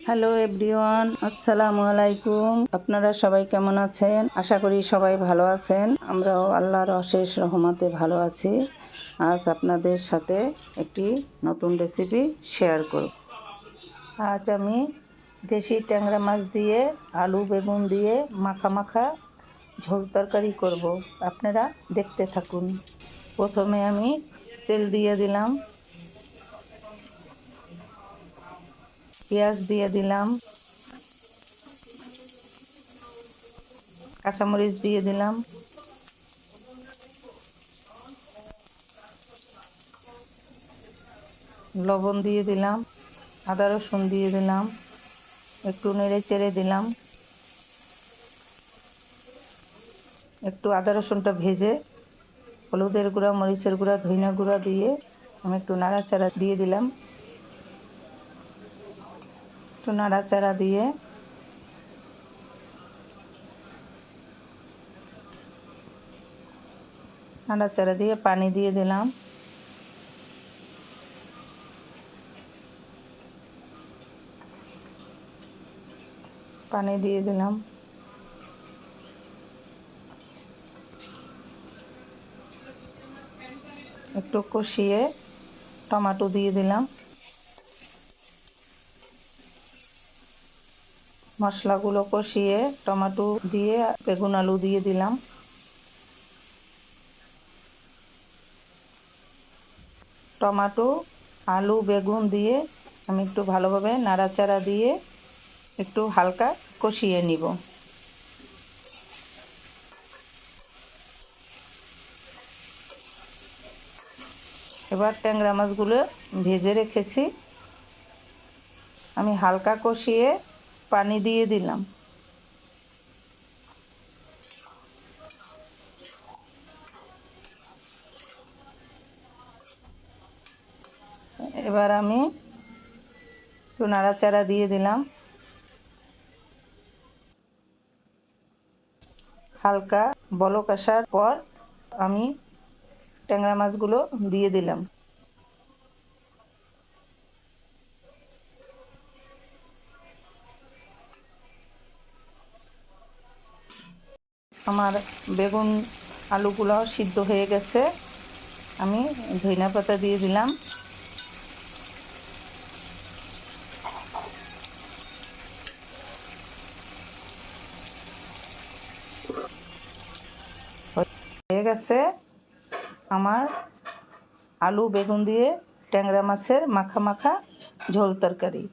Hello everyone, আসসালামু আলাইকুম। আপনারা সবাই কেমন আছেন? আশা করি সবাই ভালো আছেন। আমরাও আল্লাহর অশেষ রহমতে ভালো আছি। আজ আপনাদের সাথে একটি নতুন রেসিপি শেয়ার করব। আজ আমি দেশি ট্যাংরা মাছ দিয়ে আলু বেগুন দিয়ে মাখা মাখা ঝোল তরকারি করব। আপনারা দেখতে থাকুন। প্রথমে আমি তেল দিয়ে দিলাম, পেঁয়াজ দিয়ে দিলাম, কাঁচামরিচ দিয়ে দিলাম, লবণ দিয়ে দিলাম, আদা রসুন দিয়ে দিলাম, একটু নেড়ে চেড়ে দিলাম। একটু আদা রসুনটা ভেজে হলুদের গুঁড়া, মরিচের গুঁড়া, ধনিয়া গুঁড়া দিয়ে আমি একটু নাড়াচাড়া দিয়ে দিলাম। একটু নাড়াচাড়া দিয়ে পানি দিয়ে দিলাম। পানি দিয়ে দিলাম। একটু কষিয়ে টমেটো দিয়ে দিলাম। মশলাগুলো কষিয়ে টমেটো দিয়ে বেগুন আলু দিয়ে দিলাম। টমেটো, আলু, বেগুন দিয়ে আমি একটু ভালোভাবে নাড়াচাড়া দিয়ে একটু হালকা কষিয়ে নিব। এবার ট্যাংরা মাছগুলো ভেজে রেখেছি, আমি হালকা কষিয়ে পানি দিয়ে দিলাম। এবার আমি একটু নাড়াচাড়া দিয়ে দিলাম। হালকা বলক আসার পর আমি ট্যাংরা মাছগুলো দিয়ে দিলাম। আমার বেগুন আলুগুলো সিদ্ধ হয়ে গেছে, আমি ধনিয়া পাতা দিয়ে দিলাম। হয়ে গেছে আমার আলু বেগুন দিয়ে ট্যাংরা মাছের মাখা মাখা ঝোল তরকারি।